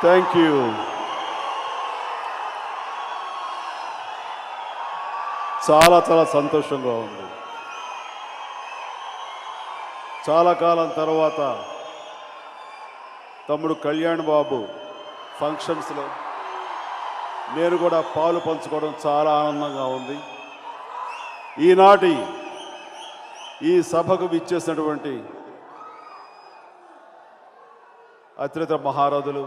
Thank you. చాలా చాలా సంతోషంగా ఉంది. చాలా కాలం తర్వాత తమ్ముడు కళ్యాణ్ బాబు ఫంక్షన్స్లో నేను కూడా పాలు పంచుకోవడం చాలా ఆనందంగా ఉంది. ఈనాటి ఈ సభకు విచ్చేసినటువంటి అత్యంత మహారథులు,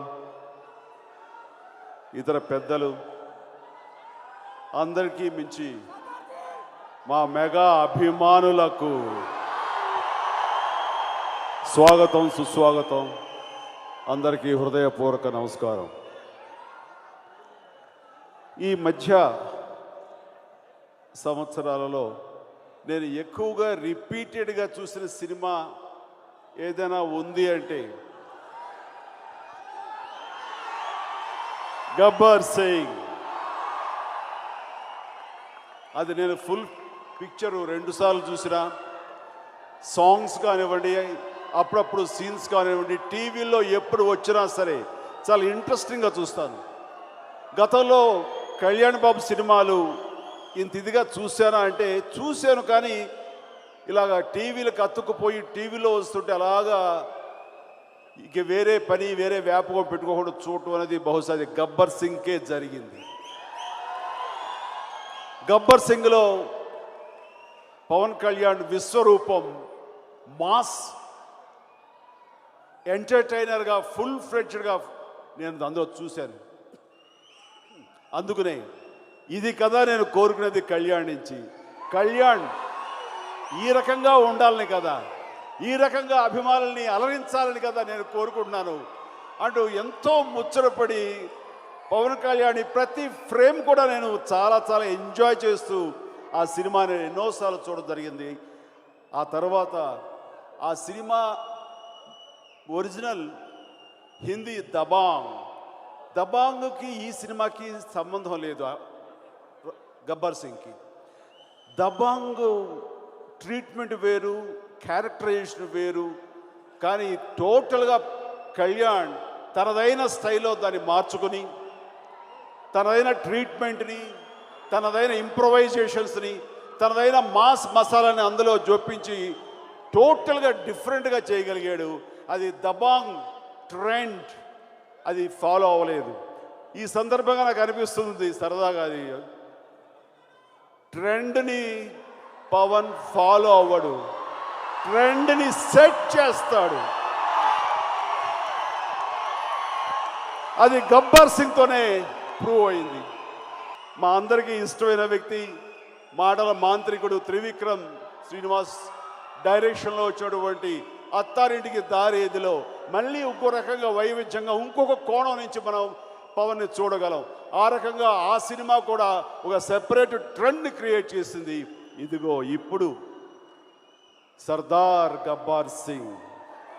ఇతర పెద్దలు, అందరికీ మించి మా మెగా అభిమానులకు స్వాగతం, సుస్వాగతం. అందరికీ హృదయపూర్వక నమస్కారం. ఈ మధ్య సంవత్సరాలలో నేను ఎక్కువగా రిపీటెడ్గా చూసిన సినిమా ఏదైనా ఉంది అంటే గబ్బర్ సింగ్. అది నేను ఫుల్ పిక్చరు 2 సార్లు చూసిన. సాంగ్స్ కానివ్వండి, అప్పుడప్పుడు సీన్స్ కానివ్వండి, టీవీలో ఎప్పుడు వచ్చినా సరే చాలా ఇంట్రెస్టింగ్గా చూస్తాను. గతంలో కళ్యాణ్ బాబు సినిమాలు ఇంత ఇదిగా చూశానా అంటే చూశాను, కానీ ఇలాగా టీవీలకు అతుక్కుపోయి టీవీలో వస్తుంటే అలాగా ఇక వేరే పని, వేరే వ్యాపకం పెట్టుకోకుండా చూడటం అనేది బహుశా అది గబ్బర్ సింగ్కే జరిగింది. గబ్బర్ సింగ్లో పవన్ కళ్యాణ్ విశ్వరూపం, మాస్ ఎంటర్టైనర్గా, ఫుల్ ఫ్లెడ్జ్డ్గా నేను అందులో చూశాను. అందుకనే ఇది కదా నేను కోరుకునేది కళ్యాణ్ నుంచి. కళ్యాణ్ ఈ రకంగా ఉండాలని కదా, ఈ రకంగా అభిమానుల్ని అలరించాలని కదా నేను కోరుకుంటున్నాను అంటూ ఎంతో ముచ్చటపడి పవన్ కళ్యాణ్ ప్రతి ఫ్రేమ్ కూడా నేను చాలా చాలా ఎంజాయ్ చేస్తూ ఆ సినిమాని ఎన్నోసార్లు చూడడం జరిగింది. ఆ తర్వాత ఆ సినిమా ఒరిజినల్ హిందీ దబాంగ్కి ఈ సినిమాకి సంబంధం లేదు. గబ్బర్ సింగ్కి దబాంగ్ ట్రీట్మెంట్ వేరు, క్యారెక్టరైజేషన్ వేరు. కానీ టోటల్గా కళ్యాణ్ తనదైన స్టైల్లో దాన్ని మార్చుకొని తనదైన ట్రీట్మెంట్ని, తనదైన ఇంప్రొవైజేషన్స్ని, తనదైన మాస్ మసాలాని అందులో జోపించి టోటల్గా డిఫరెంట్గా చేయగలిగాడు. అది దబాంగ్ ట్రెండ్ అది ఫాలో అవ్వలేదు. ఈ సందర్భంగా నాకు అనిపిస్తుంది సరదాగా, అది ట్రెండ్ని పవన్ ఫాలో అవ్వడు, ట్రెండ్ని సెట్ చేస్తాడు. అది గబ్బర్ సింగ్తోనే ప్రూవ్ అయింది. మా అందరికీ ఇష్టమైన వ్యక్తి, మాటల మాంత్రికుడు త్రివిక్రమ్ శ్రీనివాస్ డైరెక్షన్లో వచ్చినటువంటి అత్తారింటికి దారి ఏదిలో మళ్ళీ ఇంకో రకంగా వైవిధ్యంగా ఇంకొక కోణం నుంచి మనం పవన్ని చూడగలం. ఆ రకంగా ఆ సినిమా కూడా ఒక సెపరేట్ ట్రెండ్ క్రియేట్ చేసింది. ఇదిగో ఇప్పుడు సర్దార్ గబ్బర్ సింగ్.